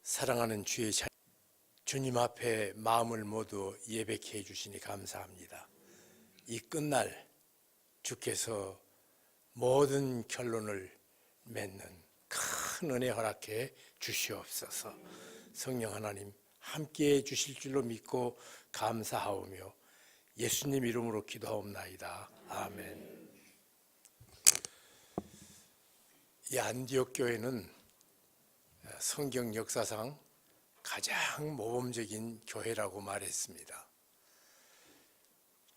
사랑하는 주의 자녀, 주님 앞에 마음을 모두 예배케 해주시니 감사합니다. 이 끝날 주께서 모든 결론을 맺는 큰 은혜 허락해 주시옵소서. 성령 하나님 함께해 주실 줄로 믿고 감사하오며 예수님 이름으로 기도하옵나이다. 아멘. 이 안디옥 교회는 성경 역사상 가장 모범적인 교회라고 말했습니다.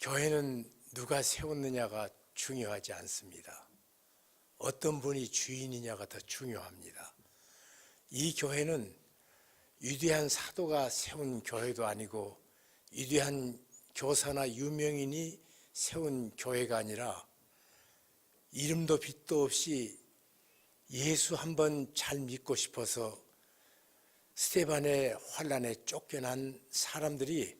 교회는 누가 세웠느냐가 중요하지 않습니다. 어떤 분이 주인이냐가 더 중요합니다. 이 교회는 위대한 사도가 세운 교회도 아니고 위대한 교사나 유명인이 세운 교회가 아니라 이름도 빛도 없이 예수 한번 잘 믿고 싶어서 스데반의 환난에 쫓겨난 사람들이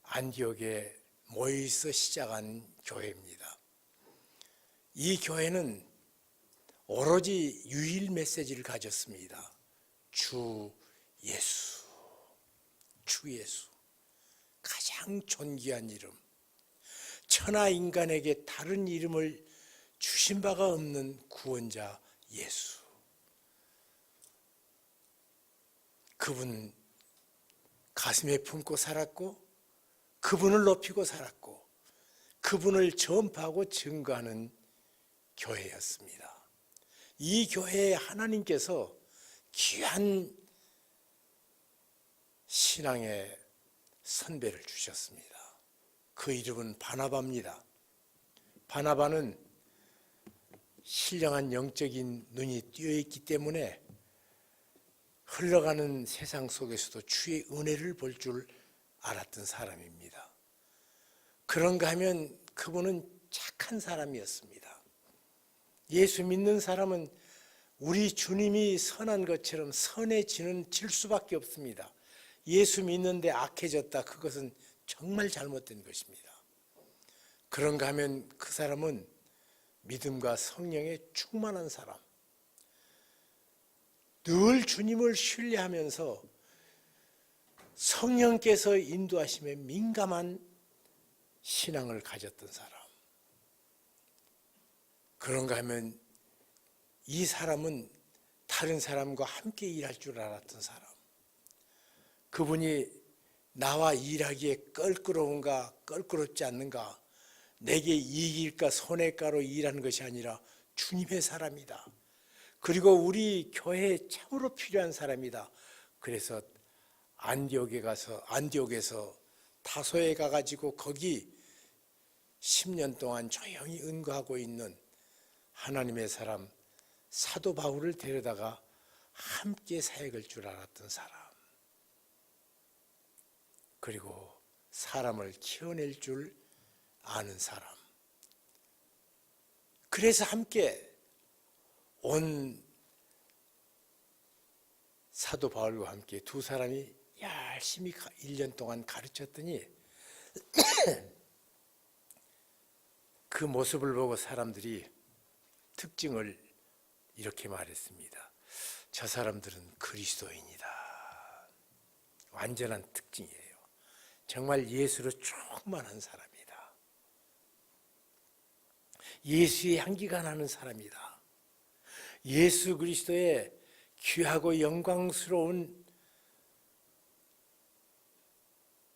안디옥에 모여서 시작한 교회입니다. 이 교회는 오로지 유일 메시지를 가졌습니다. 주 예수, 주 예수, 가장 존귀한 이름, 천하 인간에게 다른 이름을 주신 바가 없는 구원자 예수. 그분 가슴에 품고 살았고 그분을 높이고 살았고 그분을 전파하고 증거하는 교회였습니다. 이 교회에 하나님께서 귀한 신앙의 선배를 주셨습니다. 그 이름은 바나바입니다. 바나바는 신령한 영적인 눈이 띄어있기 때문에 흘러가는 세상 속에서도 주의 은혜를 볼 줄 알았던 사람입니다. 그런가 하면 그분은 착한 사람이었습니다. 예수 믿는 사람은 우리 주님이 선한 것처럼 선해질 수밖에 없습니다. 예수 믿는데 악해졌다, 그것은 정말 잘못된 것입니다. 그런가 하면 그 사람은 믿음과 성령에 충만한 사람, 늘 주님을 신뢰하면서 성령께서 인도하심에 민감한 신앙을 가졌던 사람. 그런가 하면 이 사람은 다른 사람과 함께 일할 줄 알았던 사람. 그분이 나와 일하기에 껄끄러운가 껄끄럽지 않는가, 내게 이익일까 손해일까로 일하는 것이 아니라 주님의 사람이다. 그리고 우리 교회에 참으로 필요한 사람이다. 그래서 안디옥에서 다소에 가가지고 거기 10년 동안 조용히 은거하고 있는 하나님의 사람 사도 바울을 데려다가 함께 사역할 줄 알았던 사람, 그리고 사람을 키워낼 줄 아는 사람. 그래서 함께 온 사도 바울과 함께 두 사람이 열심히 1년 동안 가르쳤더니 그 모습을 보고 사람들이 특징을 이렇게 말했습니다. 저 사람들은 그리스도인이다. 완전한 특징이에요. 정말 예수로 충만한 사람이다. 예수의 향기가 나는 사람이다. 예수 그리스도의 귀하고 영광스러운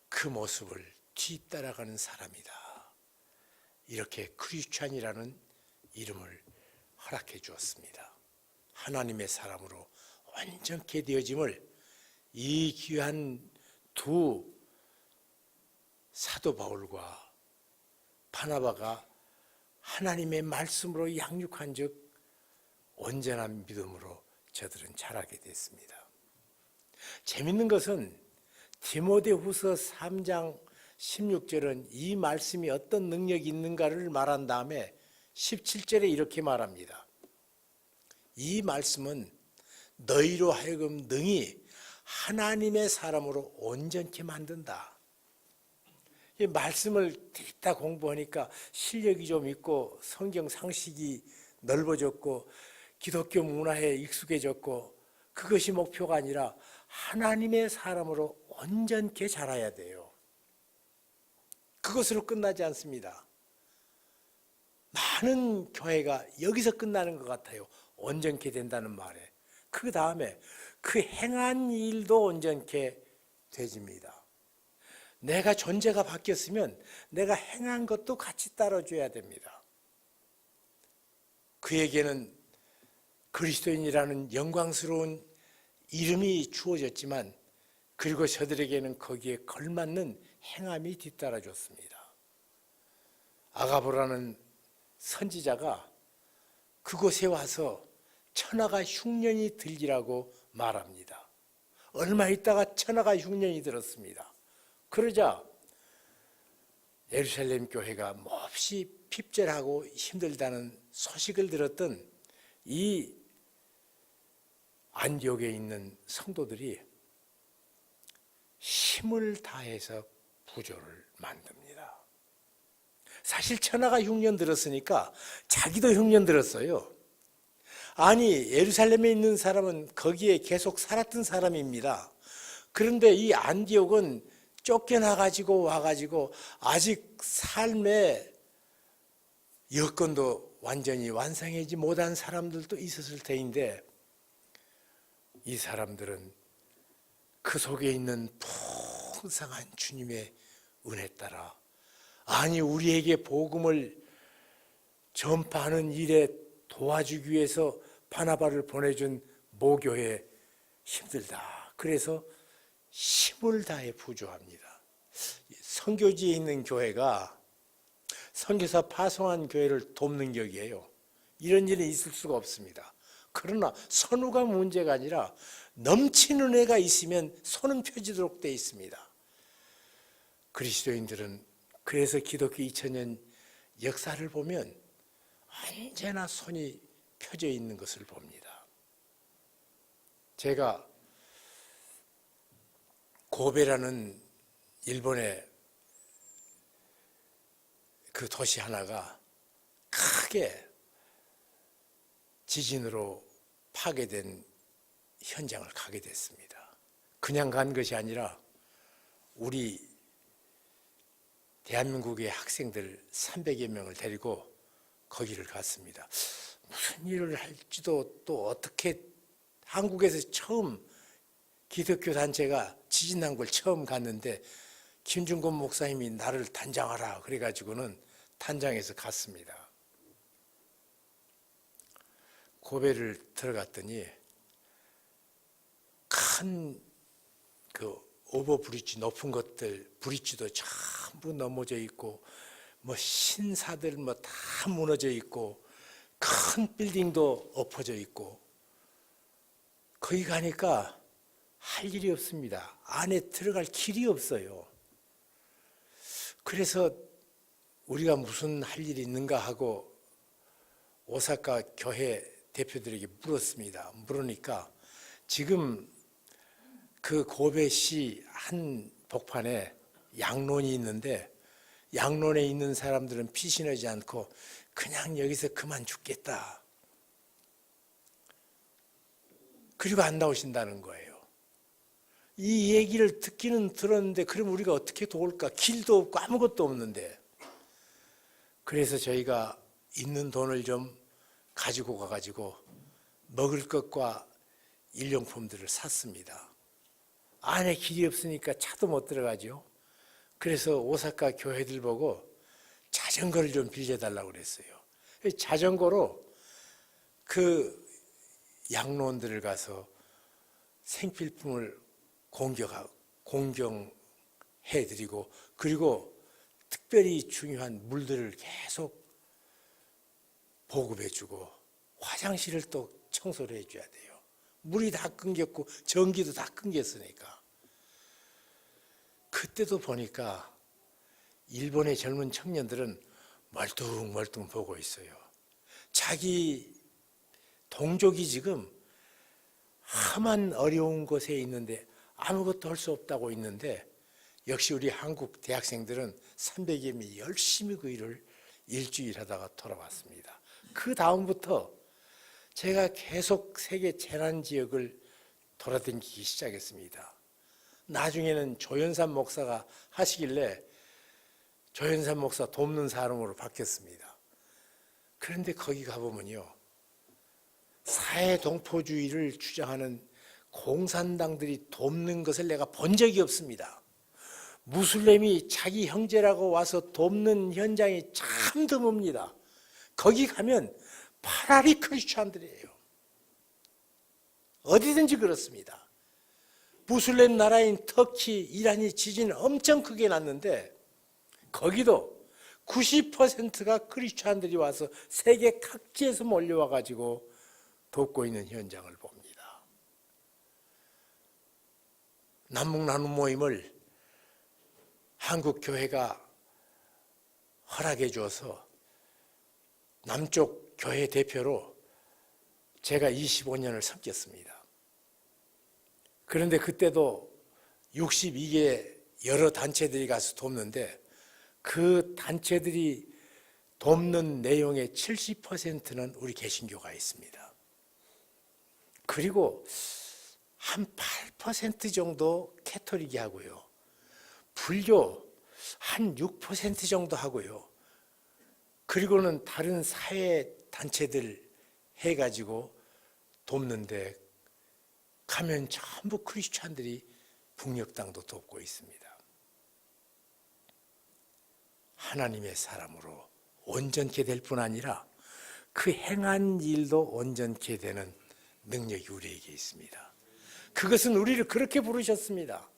그 모습을 뒤따라가는 사람이다. 이렇게 크리스찬이라는 이름을 허락해 주었습니다. 하나님의 사람으로 완전케 되어짐을 이 귀한 두 사도 바울과 바나바가 하나님의 말씀으로 양육한 즉 온전한 믿음으로 저들은 자라게 됐습니다. 재밌는 것은 디모데후서 3장 16절은 이 말씀이 어떤 능력이 있는가를 말한 다음에 17절에 이렇게 말합니다. 이 말씀은 너희로 하여금 능히 하나님의 사람으로 온전케 만든다. 이 말씀을 듣다 공부하니까 실력이 좀 있고 성경 상식이 넓어졌고 기독교 문화에 익숙해졌고 그것이 목표가 아니라 하나님의 사람으로 온전케 자라야 돼요. 그것으로 끝나지 않습니다. 많은 교회가 여기서 끝나는 것 같아요. 온전케 된다는 말에. 그 다음에 그 행한 일도 온전케 되집니다. 내가 존재가 바뀌었으면 내가 행한 것도 같이 따라줘야 됩니다. 그에게는 그리스도인이라는 영광스러운 이름이 주어졌지만 그리고 저들에게는 거기에 걸맞는 행함이 뒤따라줬습니다. 아가보라는 선지자가 그곳에 와서 천하가 흉년이 들기라고 말합니다. 얼마 있다가 천하가 흉년이 들었습니다. 그러자 예루살렘 교회가 몹시 핍절하고 힘들다는 소식을 들었던 이 안디옥에 있는 성도들이 힘을 다해서 부조를 만듭니다. 사실 천하가 흉년 들었으니까 자기도 흉년 들었어요. 아니, 예루살렘에 있는 사람은 거기에 계속 살았던 사람입니다. 그런데 이 안디옥은 쫓겨나가지고 와가지고 아직 삶의 여건도 완전히 완성하지 못한 사람들도 있었을 터인데 이 사람들은 그 속에 있는 풍성한 주님의 은혜 따라 아니 우리에게 복음을 전파하는 일에 도와주기 위해서 바나바를 보내준 모교회 힘들다. 그래서 힘을 다해 부조합니다. 선교지에 있는 교회가 선교사 파송한 교회를 돕는 격이에요. 이런 일은 있을 수가 없습니다. 그러나 선우가 문제가 아니라 넘치는 은혜가 있으면 손은 펴지도록 되어 있습니다. 그리스도인들은 그래서 기독교 2000년 역사를 보면 언제나 손이 펴져 있는 것을 봅니다. 제가 고베라는 일본의 그 도시 하나가 크게 지진으로 파괴된 현장을 가게 됐습니다. 그냥 간 것이 아니라 우리 대한민국의 학생들 300여 명을 데리고 거기를 갔습니다. 무슨 일을 할지도 또 어떻게 한국에서 처음 기독교 단체가 지진난 걸 처음 갔는데 김중곤 목사님이 나를 단장하라 그래가지고는 단장해서 갔습니다. 고베를 들어갔더니 큰 그 오버브리지 높은 것들 브리지도 전부 넘어져 있고 뭐 신사들 뭐 다 무너져 있고 큰 빌딩도 엎어져 있고 거기 가니까 할 일이 없습니다. 안에 들어갈 길이 없어요. 그래서 우리가 무슨 할 일이 있는가 하고 오사카 교회 대표들에게 물었습니다. 물으니까 지금 그 고베시 한 복판에 양론이 있는데 양론에 있는 사람들은 피신하지 않고 그냥 여기서 그만 죽겠다. 그리고 안 나오신다는 거예요. 이 얘기를 듣기는 들었는데 그럼 우리가 어떻게 도울까? 길도 없고 아무것도 없는데. 그래서 저희가 있는 돈을 좀 가지고 가가지고 먹을 것과 일용품들을 샀습니다. 안에 길이 없으니까 차도 못 들어가죠. 그래서 오사카 교회들 보고 자전거를 좀 빌려달라고 그랬어요. 자전거로 그 양론들을 가서 생필품을 공경해드리고 그리고 특별히 중요한 물들을 계속 보급해주고 화장실을 또 청소를 해줘야 돼요. 물이 다 끊겼고 전기도 다 끊겼으니까. 그때도 보니까 일본의 젊은 청년들은 멀뚱멀뚱 보고 있어요. 자기 동족이 지금 험한 어려운 곳에 있는데 아무것도 할 수 없다고 있는데 역시 우리 한국 대학생들은 300여 명이 열심히 그 일을 일주일 하다가 돌아왔습니다. 그 다음부터 제가 계속 세계 재난 지역을 돌아다니기 시작했습니다. 나중에는 조연산 목사가 하시길래 조연산 목사 돕는 사람으로 바뀌었습니다. 그런데 거기 가보면요, 사회동포주의를 주장하는 공산당들이 돕는 것을 내가 본 적이 없습니다. 무슬림이 자기 형제라고 와서 돕는 현장이 참 드뭅니다. 거기 가면 파라리 크리스찬들이에요. 어디든지 그렇습니다. 무슬림 나라인 터키, 이란이 지진을 엄청 크게 났는데 거기도 90%가 크리스찬들이 와서 세계 각지에서 몰려와 가지고 돕고 있는 현장을 봅니다. 남북 나눔 모임을 한국 교회가 허락해 주어서 남쪽 교회 대표로 제가 25년을 섬겼습니다. 그런데 그때도 62개 여러 단체들이 가서 돕는데 그 단체들이 돕는 내용의 70%는 우리 개신교가 있습니다. 그리고 한 8% 정도 캐톨릭이 하고요. 불교 한 6% 정도 하고요. 그리고는 다른 사회 단체들 해가지고 돕는데 가면 전부 크리스찬들이 북녘땅도 돕고 있습니다. 하나님의 사람으로 온전케 될 뿐 아니라 그 행한 일도 온전케 되는 능력이 우리에게 있습니다. 그것은 우리를 그렇게 부르셨습니다.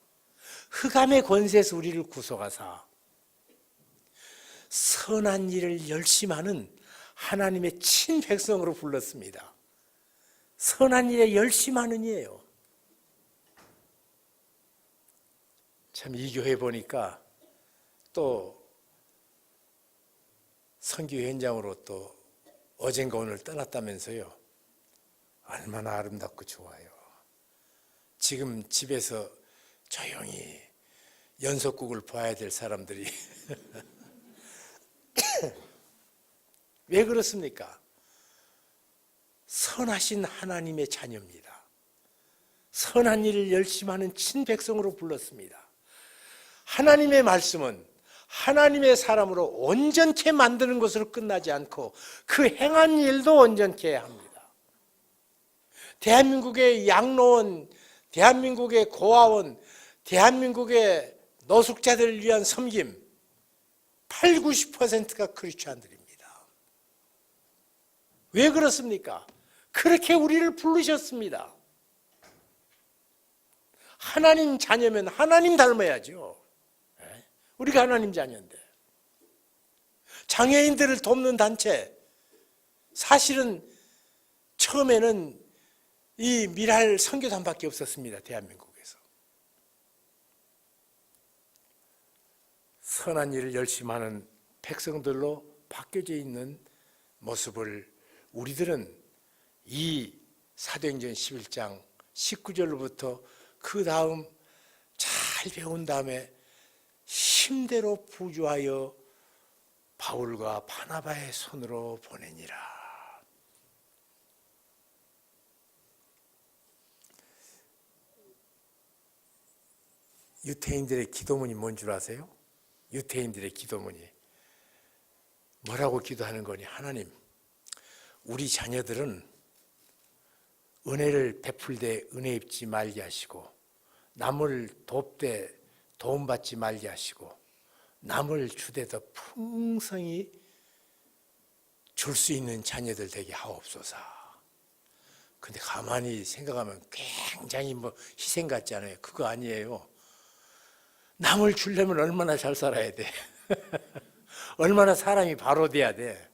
흑암의 권세에서 우리를 구속하사 선한 일을 열심히 하는 하나님의 친백성으로 불렀습니다. 선한 일에 열심히 하는 이에요. 참 이 교회 보니까 또 선교 현장으로 또 어젠가 오늘 떠났다면서요. 얼마나 아름답고 좋아요. 지금 집에서 조용히 연속극을 봐야 될 사람들이 왜 그렇습니까? 선하신 하나님의 자녀입니다. 선한 일을 열심히 하는 친백성으로 불렀습니다. 하나님의 말씀은 하나님의 사람으로 온전케 만드는 것으로 끝나지 않고 그 행한 일도 온전케 합니다. 대한민국의 양로원, 대한민국의 고아원, 대한민국의 노숙자들을 위한 섬김 8, 90%가 크리스찬들입니다. 왜 그렇습니까? 그렇게 우리를 부르셨습니다. 하나님 자녀면 하나님 닮아야죠. 우리가 하나님 자녀인데. 장애인들을 돕는 단체, 사실은 처음에는 이 미랄 선교단밖에 없었습니다. 대한민국에서. 선한 일을 열심히 하는 백성들로 바뀌어져 있는 모습을 우리들은 이 사도행전 11장 19절로부터 그 다음 잘 배운 다음에 힘대로 부주하여 바울과 바나바의 손으로 보내니라. 유태인들의 기도문이 뭔 줄 아세요? 유태인들의 기도문이 뭐라고 기도하는 거니? 하나님, 우리 자녀들은 은혜를 베풀되 은혜 입지 말게 하시고 남을 돕되 도움받지 말게 하시고 남을 주되 더 풍성히 줄 수 있는 자녀들 되게 하옵소서. 근데 가만히 생각하면 굉장히 희생 같지 않아요? 그거 아니에요. 남을 주려면 얼마나 잘 살아야 돼. 얼마나 사람이 바로 돼야 돼.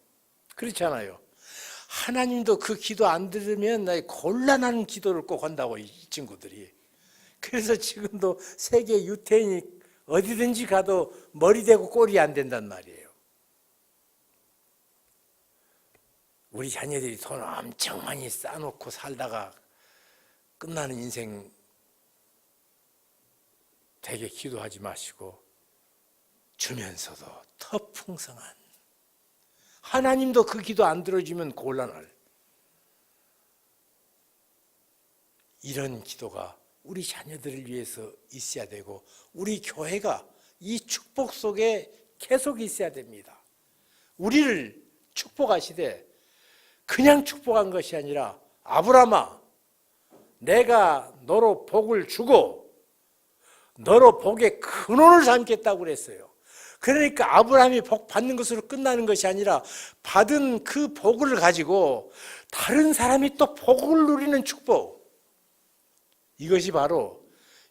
그렇지 않아요? 하나님도 그 기도 안 들으면 곤란한 기도를 꼭 한다고, 이 친구들이. 그래서 지금도 세계 유태인이 어디든지 가도 머리 대고 꼴이 안 된단 말이에요. 우리 자녀들이 돈 엄청 많이 쌓아놓고 살다가 끝나는 인생 되게 기도하지 마시고 주면서도 더 풍성한, 하나님도 그 기도 안 들어주면 곤란할 이런 기도가 우리 자녀들을 위해서 있어야 되고 우리 교회가 이 축복 속에 계속 있어야 됩니다. 우리를 축복하시되 그냥 축복한 것이 아니라 아브라함아 내가 너로 복을 주고 너로 복의 근원을 삼겠다고 그랬어요. 그러니까 아브라함이 복 받는 것으로 끝나는 것이 아니라 받은 그 복을 가지고 다른 사람이 또 복을 누리는 축복. 이것이 바로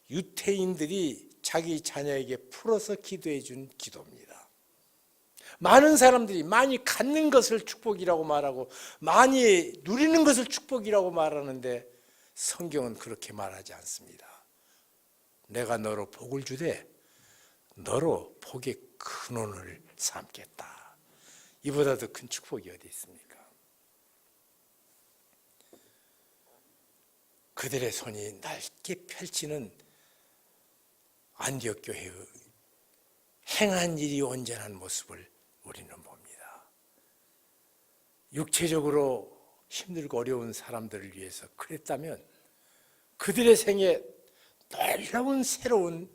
유태인들이 자기 자녀에게 풀어서 기도해 준 기도입니다. 많은 사람들이 많이 갖는 것을 축복이라고 말하고 많이 누리는 것을 축복이라고 말하는데 성경은 그렇게 말하지 않습니다. 내가 너로 복을 주되 너로 복의 근원을 삼겠다. 이보다 더 큰 축복이 어디 있습니까? 그들의 손이 넓게 펼치는 안디옥 교회의 행한 일이 온전한 모습을 우리는 봅니다. 육체적으로 힘들고 어려운 사람들을 위해서 그랬다면 그들의 생에 놀라운 새로운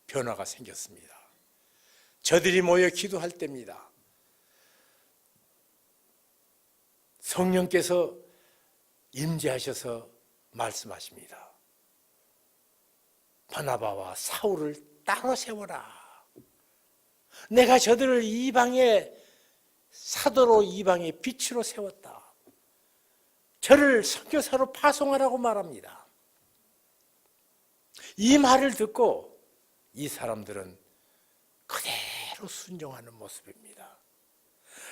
변화가 생겼습니다. 저들이 모여 기도할 때입니다. 성령께서 임재하셔서 말씀하십니다. 바나바와 사울을 따로 세워라. 내가 저들을 이방의 사도로 이방의 빛으로 세웠다. 저를 선교사로 파송하라고 말합니다. 이 말을 듣고 이 사람들은 그대로 순종하는 모습입니다.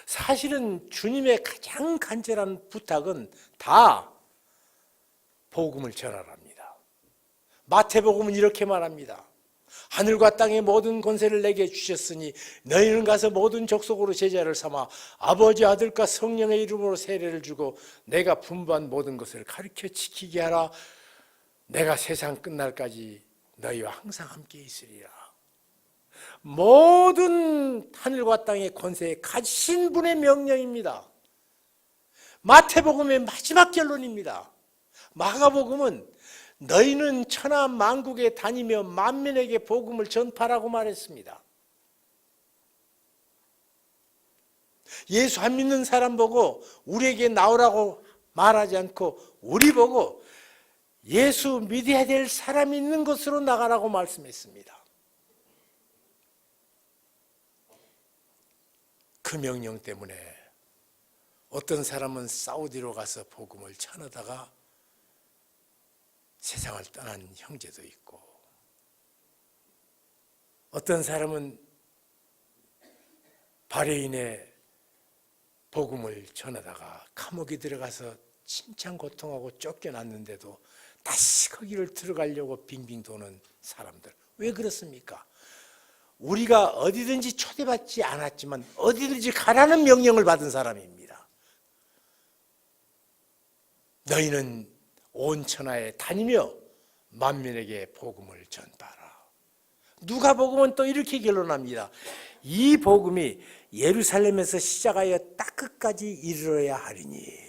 사실은 주님의 가장 간절한 부탁은 다 복음을 전하랍니다. 마태복음은 이렇게 말합니다. 하늘과 땅의 모든 권세를 내게 주셨으니 너희는 가서 모든 족속으로 제자를 삼아 아버지 아들과 성령의 이름으로 세례를 주고 내가 분부한 모든 것을 가르쳐 지키게 하라. 내가 세상 끝날까지 너희와 항상 함께 있으리라. 모든 하늘과 땅의 권세에 가신 분의 명령입니다. 마태복음의 마지막 결론입니다. 마가복음은 너희는 천하 만국에 다니며 만민에게 복음을 전파라고 말했습니다. 예수 안 믿는 사람 보고 우리에게 나오라고 말하지 않고 우리 보고 예수 믿어야 될 사람이 있는 곳으로 나가라고 말씀했습니다. 그 명령 때문에 어떤 사람은 사우디로 가서 복음을 전하다가 세상을 떠난 형제도 있고, 어떤 사람은 바레인에 복음을 전하다가 감옥에 들어가서 심찬 고통하고 쫓겨났는데도 다시 거기를 들어가려고 빙빙 도는 사람들. 왜 그렇습니까? 우리가 어디든지 초대받지 않았지만 어디든지 가라는 명령을 받은 사람입니다. 너희는 온 천하에 다니며 만민에게 복음을 전파하라. 누가복음은 또 이렇게 결론합니다. 이 복음이 예루살렘에서 시작하여 딱 끝까지 이르러야 하리니.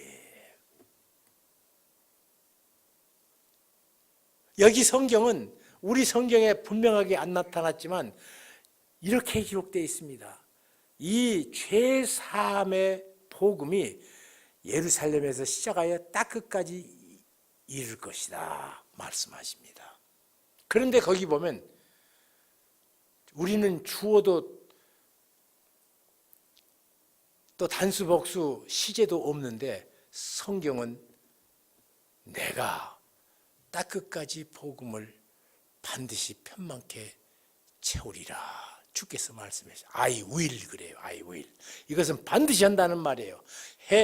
여기 성경은 우리 성경에 분명하게 안 나타났지만 이렇게 기록되어 있습니다. 이 죄사함의 복음이 예루살렘에서 시작하여 딱 끝까지 이룰 것이다 말씀하십니다. 그런데 거기 보면 우리는 주어도 또 단수복수 시제도 없는데 성경은 내가 딱 끝까지 복음을 반드시 편만케 채우리라 주께서 말씀하셨어요. I will 그래요. I will. 이것은 반드시 한다는 말이에요.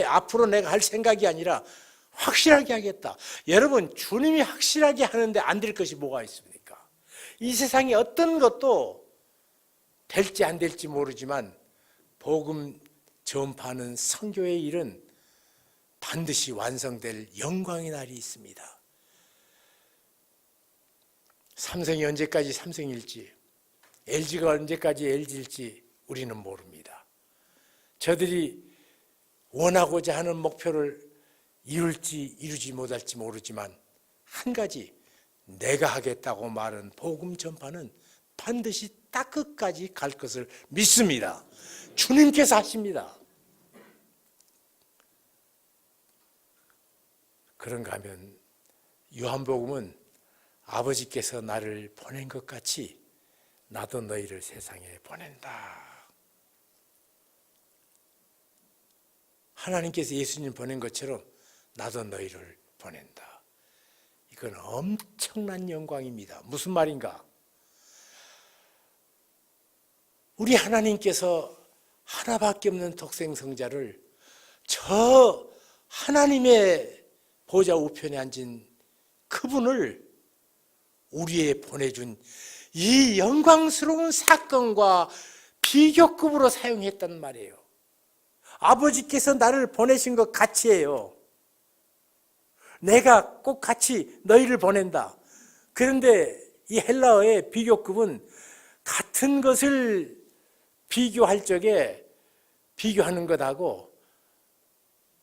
앞으로 내가 할 생각이 아니라 확실하게 하겠다. 여러분, 주님이 확실하게 하는데 안 될 것이 뭐가 있습니까? 이 세상에 어떤 것도 될지 안 될지 모르지만 복음 전파하는 선교의 일은 반드시 완성될 영광의 날이 있습니다. 삼성이 언제까지 삼성일지, LG가 언제까지 LG일지 우리는 모릅니다. 저들이 원하고자 하는 목표를 이룰지 이루지 못할지 모르지만 한 가지, 내가 하겠다고 말한 복음 전파는 반드시 딱 끝까지 갈 것을 믿습니다. 주님께서 하십니다. 그런가 하면 요한복음은 아버지께서 나를 보낸 것 같이 나도 너희를 세상에 보낸다. 하나님께서 예수님 보낸 것처럼 나도 너희를 보낸다. 이건 엄청난 영광입니다. 무슨 말인가? 우리 하나님께서 하나밖에 없는 독생성자를 저 하나님의 보좌 우편에 앉은 그분을 우리에 보내준 이 영광스러운 사건과 비교급으로 사용했단 말이에요. 아버지께서 나를 보내신 것 같이 해요. 내가 꼭 같이 너희를 보낸다. 그런데 이 헬라어의 비교급은 같은 것을 비교할 적에 비교하는 것하고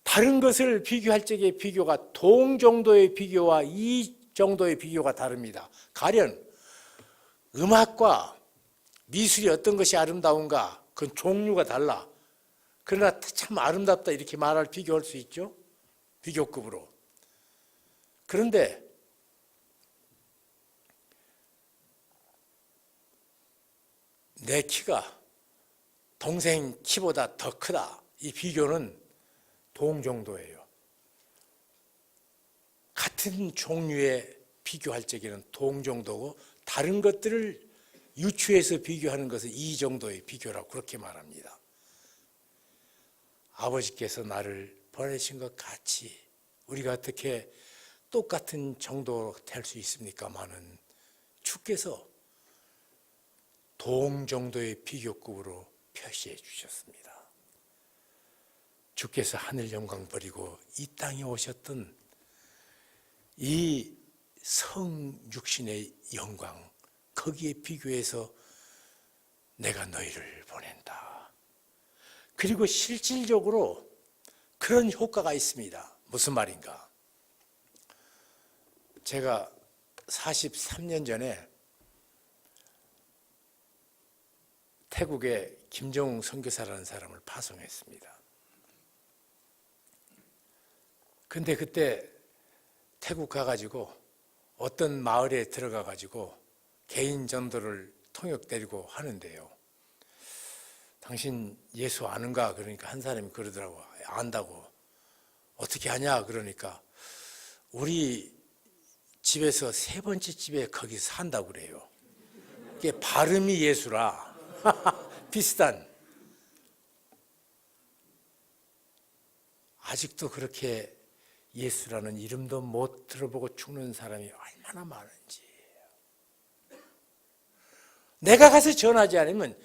다른 것을 비교할 적에 비교가 동 정도의 비교와 이 정도의 비교가 다릅니다. 가령 음악과 미술이 어떤 것이 아름다운가 그건 종류가 달라. 그러나 참 아름답다 이렇게 말할 비교할 수 있죠. 비교급으로. 그런데 내 키가 동생 키보다 더 크다. 이 비교는 동 정도예요. 같은 종류의 비교할 적에는 동 정도고 다른 것들을 유추해서 비교하는 것은 이 정도의 비교라고 그렇게 말합니다. 아버지께서 나를 보내신 것 같이 우리가 어떻게 똑같은 정도 될 수 있습니까마는 주께서 동 정도의 비교급으로 표시해 주셨습니다. 주께서 하늘 영광 버리고 이 땅에 오셨던 이 성육신의 영광, 거기에 비교해서 내가 너희를 보낸다. 그리고 실질적으로 그런 효과가 있습니다. 무슨 말인가? 제가 43년 전에 태국에 김정웅 선교사라는 사람을 파송했습니다. 근데 그때 태국 가가지고 어떤 마을에 들어가가지고 개인 전도를 통역되고 하는데요. 당신 예수 아는가? 그러니까 한 사람이 그러더라고. 안다고. 어떻게 아냐? 그러니까 우리 집에서 세 번째 집에 거기서 산다고 그래요. 이게 발음이 예수라. 비슷한. 아직도 그렇게 예수라는 이름도 못 들어보고 죽는 사람이 얼마나 많은지. 내가 가서 전하지 않으면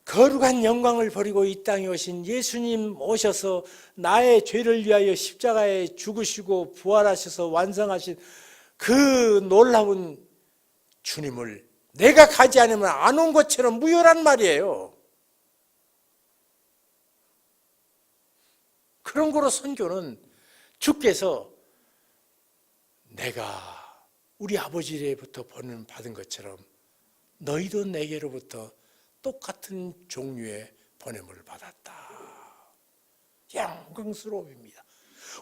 거룩한 영광을 버리고 이 땅에 오신 예수님 오셔서 나의 죄를 위하여 십자가에 죽으시고 부활하셔서 완성하신 그 놀라운 주님을 내가 가지 않으면 안 온 것처럼 무효란 말이에요. 그런 거로 선교는 주께서 내가 우리 아버지로부터 받은 것처럼 너희도 내게로부터 똑같은 종류의 보냄을 받았다. 영광스러움입니다.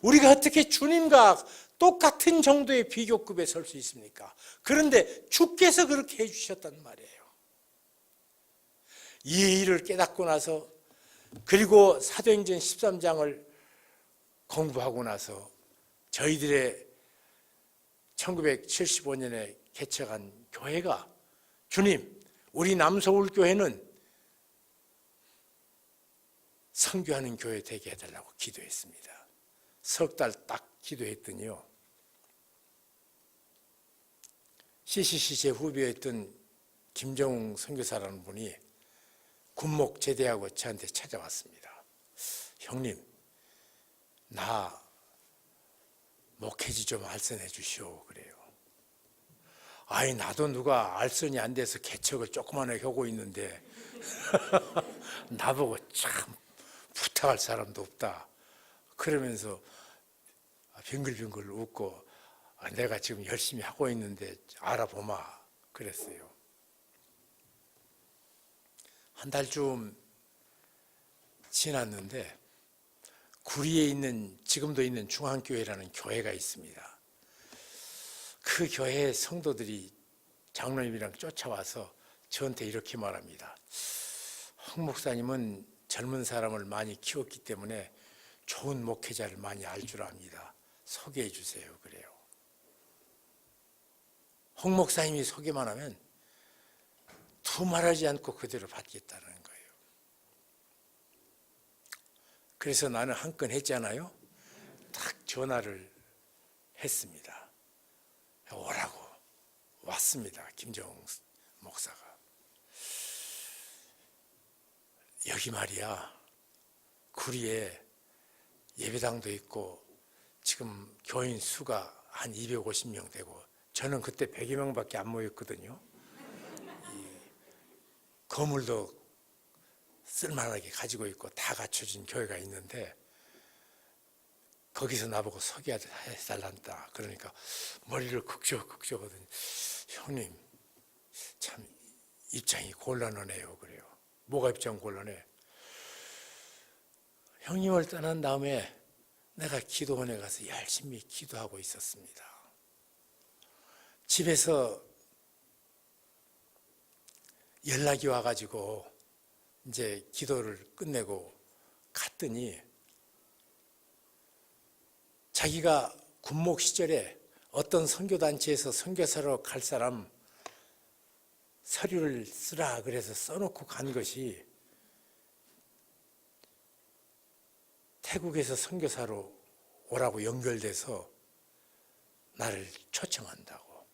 우리가 어떻게 주님과 똑같은 정도의 비교급에 설 수 있습니까? 그런데 주께서 그렇게 해주셨단 말이에요. 이 일을 깨닫고 나서 그리고 사도행전 13장을 공부하고 나서 저희들의 1975년에 개척한 교회가 주님, 우리 남서울교회는 선교하는 교회 되게 해달라고 기도했습니다. 석 달 딱 기도했더니요. CCC 제 후배였던 김정웅 선교사라는 분이 군목 제대하고 저한테 찾아왔습니다. 형님, 나 목회지 좀 알선해 주시오 그래요. 아이 나도 누가 알선이 안 돼서 개척을 조그마하게 하고 있는데 나보고 참 부탁할 사람도 없다. 그러면서 빙글빙글 웃고 내가 지금 열심히 하고 있는데 알아보마 그랬어요. 한 달쯤 지났는데 구리에 있는 지금도 있는 중앙교회라는 교회가 있습니다. 그 교회 성도들이 장로님이랑 쫓아와서 저한테 이렇게 말합니다. 황 목사님은 젊은 사람을 많이 키웠기 때문에 좋은 목회자를 많이 알 줄 압니다. 소개해 주세요. 그래요. 황 목사님이 소개만 하면 두말하지 않고 그대로 받겠다는 거예요. 그래서 나는 한 건 했잖아요. 딱 전화를 했습니다. 오라고 왔습니다. 김정웅 목사가. 여기 말이야 구리에 예배당도 있고 지금 교인 수가 한 250명 되고 저는 그때 100여 명밖에 안 모였거든요. 건물도 쓸만하게 가지고 있고 다 갖춰진 교회가 있는데 거기서 나보고 소개해달란다. 그러니까 머리를 극적극적하더니 형님 참 입장이 곤란하네요. 그래요. 뭐가 입장 곤란해? 형님을 떠난 다음에 내가 기도원에 가서 열심히 기도하고 있었습니다. 집에서 연락이 와가지고 이제 기도를 끝내고 갔더니 자기가 군목 시절에 어떤 선교단체에서 선교사로 갈 사람 서류를 쓰라 그래서 써놓고 간 것이 태국에서 선교사로 오라고 연결돼서 나를 초청한다고.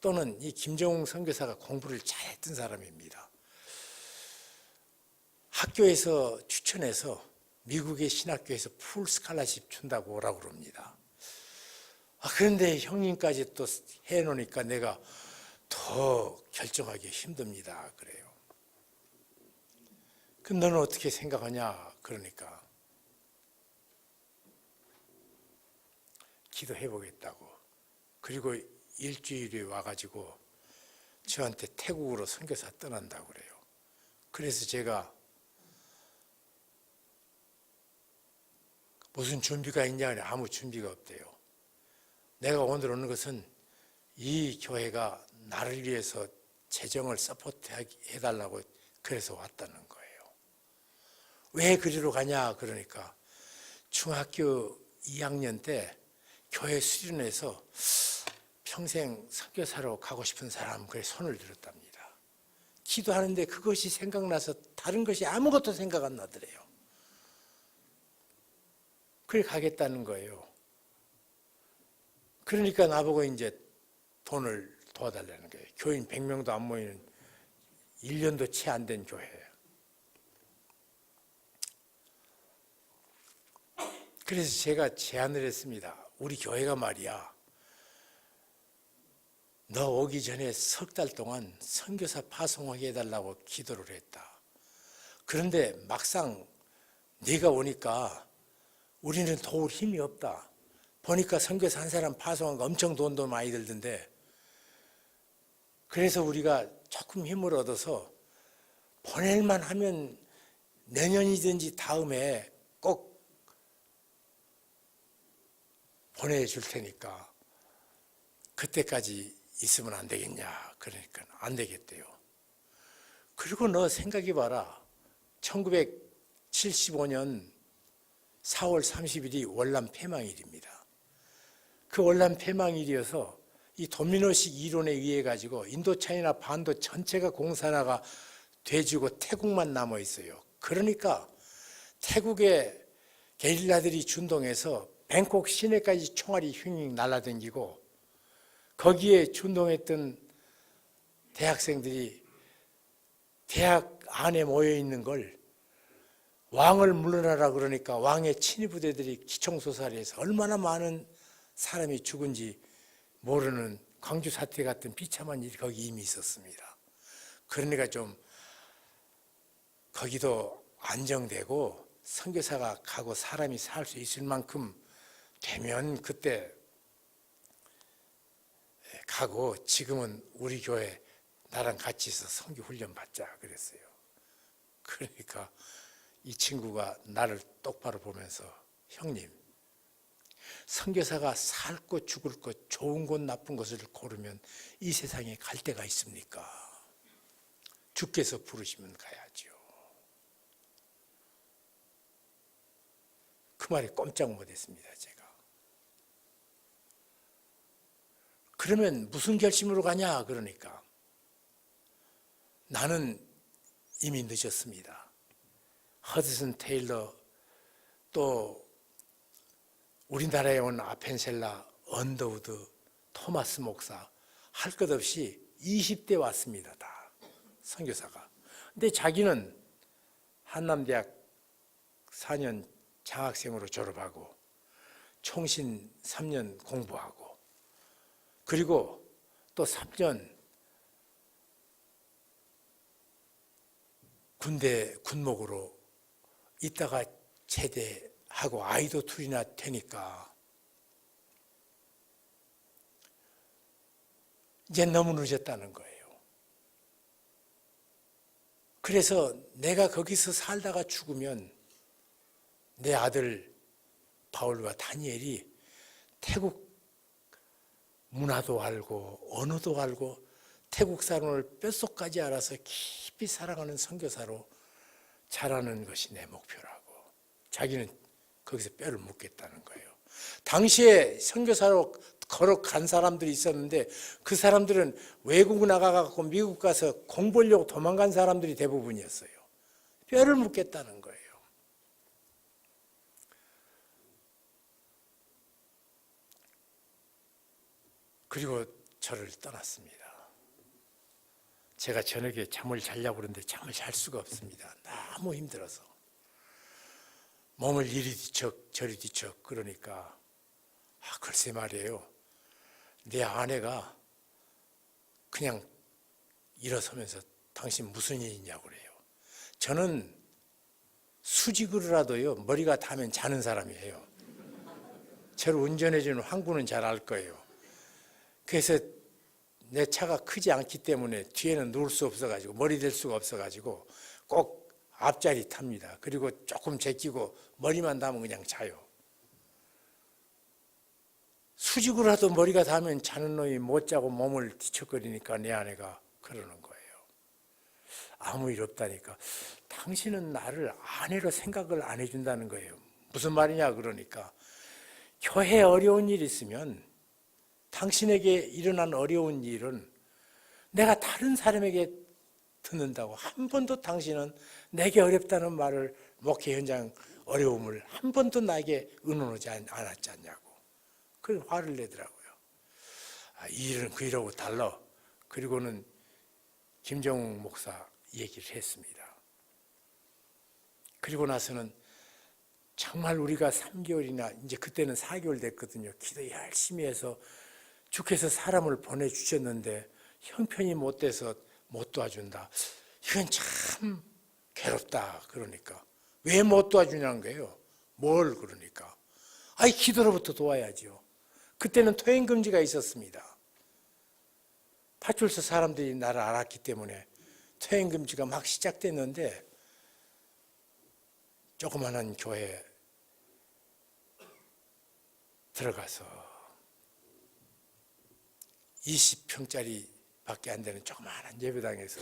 또는 이 김정웅 선교사가 공부를 잘했던 사람입니다. 학교에서 추천해서 미국의 신학교에서 풀 스칼라십 준다고 오라고 그럽니다. 그런데 형님까지 또 해놓으니까 내가 더 결정하기 힘듭니다. 그래요. 그럼 너는 어떻게 생각하냐? 그러니까 기도해보겠다고. 그리고 일주일에 와가지고 저한테 태국으로 선교사 떠난다고 그래요. 그래서 제가 무슨 준비가 있냐? 아무 준비가 없대요. 내가 오늘 오는 것은 이 교회가 나를 위해서 재정을 서포트 해달라고 그래서 왔다는 거예요. 왜 그리로 가냐? 그러니까 중학교 2학년 때 교회 수련회에서 평생 선교사로 가고 싶은 사람 그래 손을 들었답니다. 기도하는데 그것이 생각나서 다른 것이 아무것도 생각 안 나더래요. 그래 가겠다는 거예요. 그러니까 나보고 이제 돈을 도와달라는 거예요. 교인 100명도 안 모이는 1년도 채 안 된 교회예요. 그래서 제가 제안을 했습니다. 우리 교회가 말이야, 너 오기 전에 석 달 동안 선교사 파송하게 해달라고 기도를 했다. 그런데 막상 네가 오니까 우리는 도울 힘이 없다. 보니까 선교사 한 사람 파송한 거 엄청 돈도 많이 들던데, 그래서 우리가 조금 힘을 얻어서 보낼만 하면 내년이든지 다음에 꼭 보내줄 테니까 그때까지 있으면 안 되겠냐. 그러니까 안 되겠대요. 그리고 너 생각해봐라. 1975년 4월 30일이 월남 폐망일입니다. 그 월남 폐망일이어서 이 도미노식 이론에 의해 가지고 인도차이나 반도 전체가 공산화가 돼지고 태국만 남아 있어요. 그러니까 태국의 게릴라들이 준동해서 뱅콕 시내까지 총알이 휙 날아다니고 거기에 준동했던 대학생들이 대학 안에 모여 있는 걸 왕을 물러나라 그러니까 왕의 친위 부대들이 기총소살해서 얼마나 많은 사람이 죽은지 모르는 광주 사태 같은 비참한 일이 거기 이미 있었습니다. 그러니까 좀 거기도 안정되고 선교사가 가고 사람이 살 수 있을 만큼 되면 그때 가고 지금은 우리 교회 나랑 같이 있어 선교 훈련 받자 그랬어요. 그러니까 이 친구가 나를 똑바로 보면서 형님, 선교사가 살 것 죽을 것 좋은 것 나쁜 것을 고르면 이 세상에 갈 데가 있습니까? 주께서 부르시면 가야죠. 그 말에 꼼짝 못했습니다. 제가. 그러면 무슨 결심으로 가냐 그러니까 나는 이미 늦었습니다. 허드슨 테일러 또 우리나라에 온 아펜셀라, 언더우드, 토마스 목사 할 것 없이 20대 왔습니다. 다 선교사가. 근데 자기는 한남대학 4년 장학생으로 졸업하고 총신 3년 공부하고 그리고 또 3년 군대 군목으로 있다가 제대하고 아이도 둘이나 되니까 이제 너무 늦었다는 거예요. 그래서 내가 거기서 살다가 죽으면 내 아들 바울과 다니엘이 태국 문화도 알고 언어도 알고 태국 사람을 뼛속까지 알아서 깊이 사랑하는 선교사로 자라는 것이 내 목표라고. 자기는 거기서 뼈를 묻겠다는 거예요. 당시에 선교사로 걸어간 사람들이 있었는데 그 사람들은 외국 나가갖고 미국 가서 공부하려고 도망간 사람들이 대부분이었어요. 뼈를 묻겠다는 거예요. 그리고 저를 떠났습니다. 제가 저녁에 잠을 자려고 그러는데 잠을 잘 수가 없습니다. 너무 힘들어서. 몸을 이리 뒤척 저리 뒤척 그러니까 글쎄 말이에요. 내 아내가 그냥 일어서면서 당신 무슨 일 있냐고 그래요. 저는 수직으로라도요 머리가 닿으면 자는 사람이에요. 저를 운전해주는 황구는 잘 알 거예요. 그래서 내 차가 크지 않기 때문에 뒤에는 누울 수 없어가지고 머리 댈 수가 없어가지고 꼭 앞자리 탑니다. 그리고 조금 제끼고 머리만 닿으면 그냥 자요. 수직으로라도 머리가 닿으면 자는 놈이 못 자고 몸을 뒤척거리니까 내 아내가 그러는 거예요. 아무 일 없다니까. 당신은 나를 아내로 생각을 안 해준다는 거예요. 무슨 말이냐 그러니까 교회에 어려운 일이 있으면 당신에게 일어난 어려운 일은 내가 다른 사람에게 듣는다고 한 번도 당신은 내게 어렵다는 말을 목회 현장 어려움을 한 번도 나에게 의논하지 않았지 않냐고. 그래서 화를 내더라고요. 이 일은 그 일하고 달라. 그리고는 김정욱 목사 얘기를 했습니다. 그리고 나서는 정말 우리가 3개월이나 이제 그때는 4개월 됐거든요. 기도 열심히 해서 주께서 사람을 보내주셨는데 형편이 못 돼서 못 도와준다. 이건 참 괴롭다. 그러니까 왜 못 도와주냐는 거예요. 뭘 그러니까. 기도로부터 도와야죠. 그때는 퇴행금지가 있었습니다. 파출소 사람들이 나를 알았기 때문에 퇴행금지가 막 시작됐는데 조그마한 교회에 들어가서 20평짜리 밖에 안 되는 조그마한 예배당에서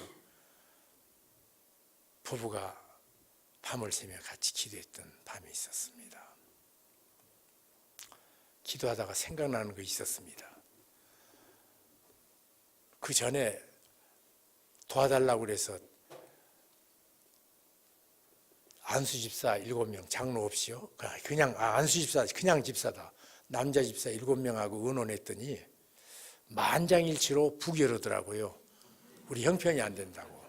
부부가 밤을 새며 같이 기도했던 밤이 있었습니다. 기도하다가 생각나는 거 있었습니다. 그 전에 도와달라고 그래서 안수 집사 7명 장로 없이요. 그냥 안수 집사 그냥 집사다. 남자 집사 7명하고 의논했더니 만장일치로 부결하더라고요. 우리 형편이 안 된다고.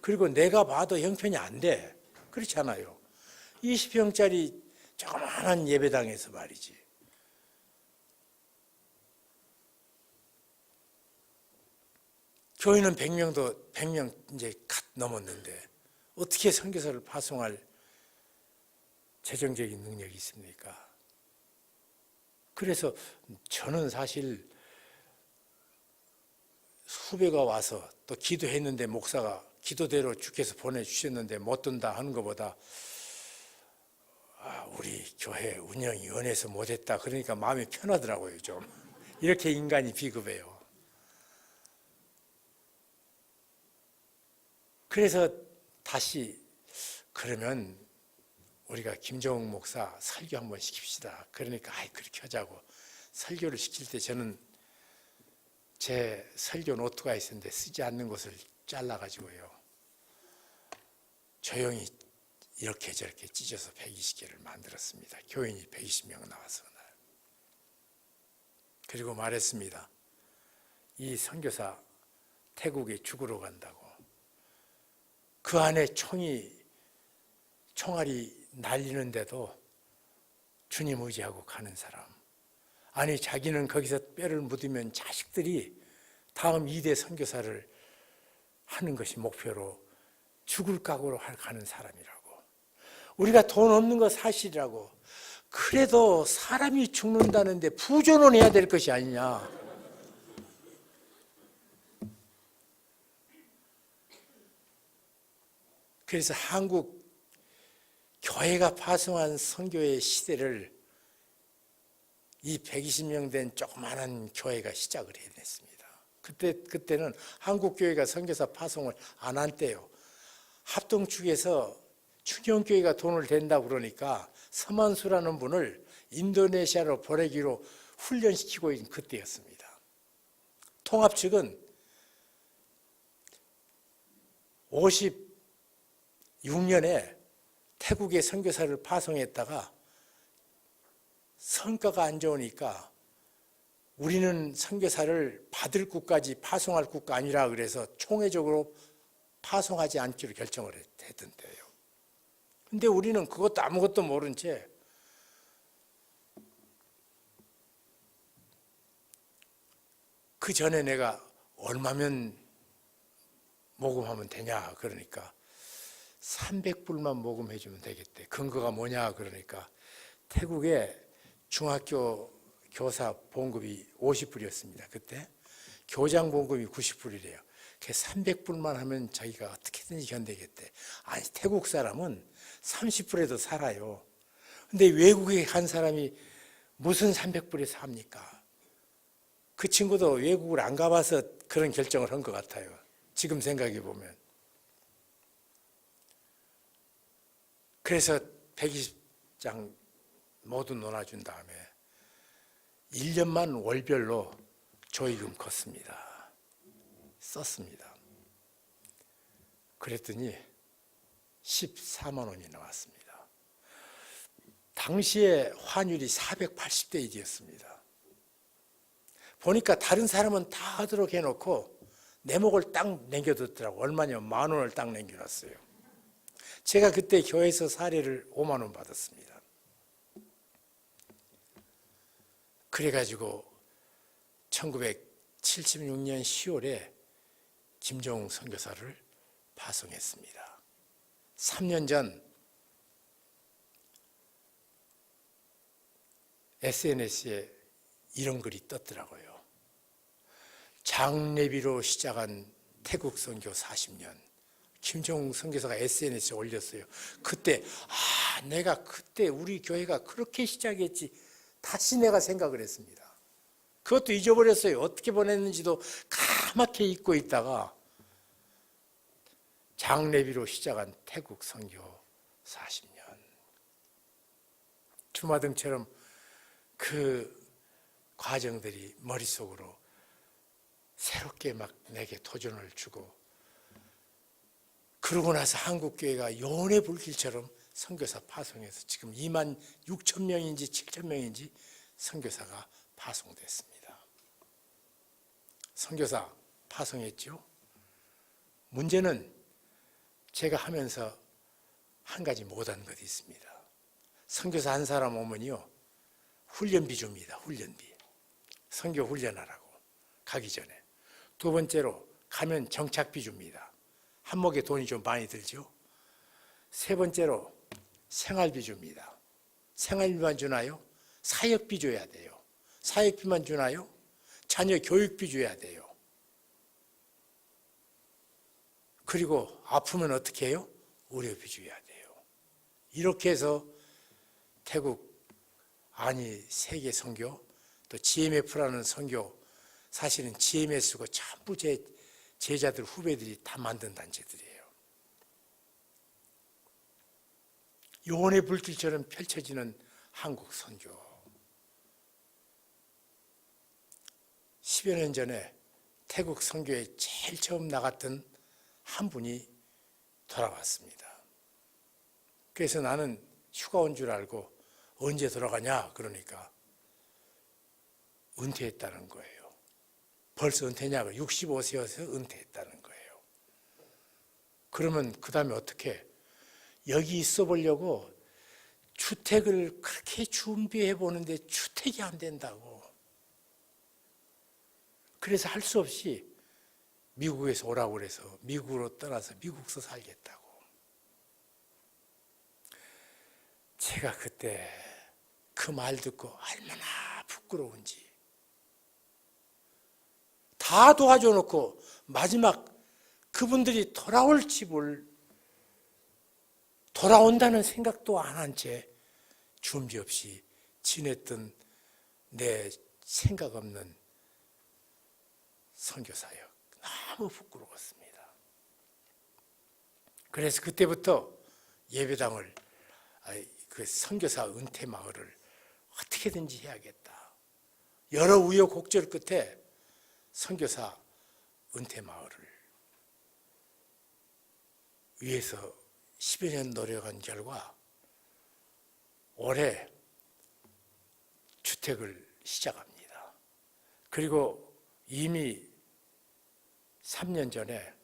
그리고 내가 봐도 형편이 안 돼. 그렇잖아요. 20평짜리 조그마한 예배당에서 말이지. 교인은 100명 이제 갓 넘었는데 어떻게 선교사를 파송할 재정적인 능력이 있습니까? 그래서 저는 사실 후배가 와서 또 기도했는데 목사가 기도대로 주께서 보내주셨는데 못 든다 하는 것보다 우리 교회 운영이 은혜서 못했다 그러니까 마음이 편하더라고요. 좀 이렇게 인간이 비겁해요. 그래서 다시 그러면 우리가 김정욱 목사 설교 한번 시킵시다. 그러니까 그렇게 하자고 설교를 시킬 때 저는 제 설교 노트가 있었는데 쓰지 않는 것을 잘라가지고요. 조용히 이렇게 저렇게 찢어서 120개를 만들었습니다. 교인이 120명 나와서 그날. 그리고 말했습니다. 이 선교사 태국에 죽으러 간다고. 그 안에 총알이 날리는데도 주님 의지하고 가는 사람. 아니 자기는 거기서 뼈를 묻으면 자식들이 다음 2대 선교사를 하는 것이 목표로 죽을 각오로 가는 사람이라고. 우리가 돈 없는 거 사실이라고. 그래도 사람이 죽는다는데 부조는 해야 될 것이 아니냐. 그래서 한국 교회가 파송한 선교의 시대를 이 120명 된 조그마한 교회가 시작을 해냈습니다. 그때는 한국 교회가 선교사 파송을 안 한 때요. 합동 측에서 충영교회가 돈을 댄다고 그러니까 서만수라는 분을 인도네시아로 보내기로 훈련시키고 있는 그때였습니다. 통합 측은 56년에 태국에 선교사를 파송했다가 성과가 안 좋으니까 우리는 선교사를 받을 국가지 파송할 국가 아니라 그래서 총회적으로 파송하지 않기로 결정을 했던데요. 근데 우리는 그것도 아무것도 모른 채 그 전에 내가 얼마면 모금하면 되냐 그러니까 300불만 모금해 주면 되겠대. 근거가 뭐냐 그러니까 태국에 중학교 교사 봉급이 50불이었습니다. 그때 교장 봉급이 90불이래요. 300불만 하면 자기가 어떻게든지 견디겠대. 아니 태국 사람은 30불에도 살아요. 근데 외국에 간 사람이 무슨 300불에 삽니까? 그 친구도 외국을 안 가봐서 그런 결정을 한 것 같아요. 지금 생각해 보면. 그래서 120장 모두 논아준 다음에 1년만 월별로 조의금 걷습니다. 썼습니다. 그랬더니 14만 원이 나왔습니다. 당시에 환율이 480대 1이었습니다. 보니까 다른 사람은 다 하도록 해놓고 내 목을 딱 남겨뒀더라고. 얼마냐? 10,000원을 딱 남겨놨어요. 제가 그때 교회에서 사례를 5만 원 받았습니다. 그래가지고 1976년 10월에 김정욱 선교사를 파송했습니다. 3년 전 SNS에 이런 글이 떴더라고요. 장례비로 시작한 태국 선교 40년. 김정욱 선교사가 SNS에 올렸어요. 그때 내가 그때 우리 교회가 그렇게 시작했지. 다시 내가 생각을 했습니다. 그것도 잊어버렸어요. 어떻게 보냈는지도 까맣게 잊고 있다가 장례비로 시작한 태국 선교 40년. 주마등처럼 그 과정들이 머릿속으로 새롭게 막 내게 도전을 주고, 그러고 나서 한국교회가 연애 불길처럼 선교사 파송해서 지금 26,000명인지 7,000명인지 선교사가 파송됐습니다. 선교사 파송했죠. 문제는 제가 하면서 한 가지 못한 것이 있습니다. 선교사 한 사람 오면요, 훈련비 줍니다. 훈련비. 선교 훈련하라고 가기 전에. 두 번째로 가면 정착비 줍니다. 한목에 돈이 좀 많이 들죠. 세 번째로 생활비 줍니다. 생활비만 주나요? 사역비 줘야 돼요. 사역비만 주나요? 자녀 교육비 줘야 돼요. 그리고 아프면 어떻게 해요? 의료비줘야 돼요. 이렇게 해서 태국 아니 세계 선교, 또 GMF라는 선교, 사실은 GMS고 전부 제 제자들 후배들이 다 만든 단체들이에요. 영혼의 불길처럼 펼쳐지는 한국 선교. 10여 년 전에 태국 선교에 제일 처음 나갔던 한 분이 돌아왔습니다. 그래서 나는 휴가 온 줄 알고 언제 돌아가냐 그러니까 은퇴했다는 거예요. 벌써 은퇴냐고 65세여서 은퇴했다는 거예요. 그러면 그 다음에 어떻게 여기 있어 보려고 주택을 그렇게 준비해 보는데 주택이 안 된다고. 그래서 할 수 없이 미국에서 오라고 그래서 미국으로 떠나서 미국서 살겠다고. 제가 그때 그 말 듣고 얼마나 부끄러운지. 다 도와줘 놓고 마지막 그분들이 돌아온다는 생각도 안 한 채 준비 없이 지냈던 내 생각 없는 선교사역. 너무 부끄러웠습니다. 그래서 그때부터 예배당을, 그 선교사 은퇴 마을을 어떻게든지 해야겠다. 여러 우여곡절 끝에 선교사 은퇴 마을을 위해서 10여 년 노력한 결과 올해 주택을 시작합니다. 그리고 이미 3년 전에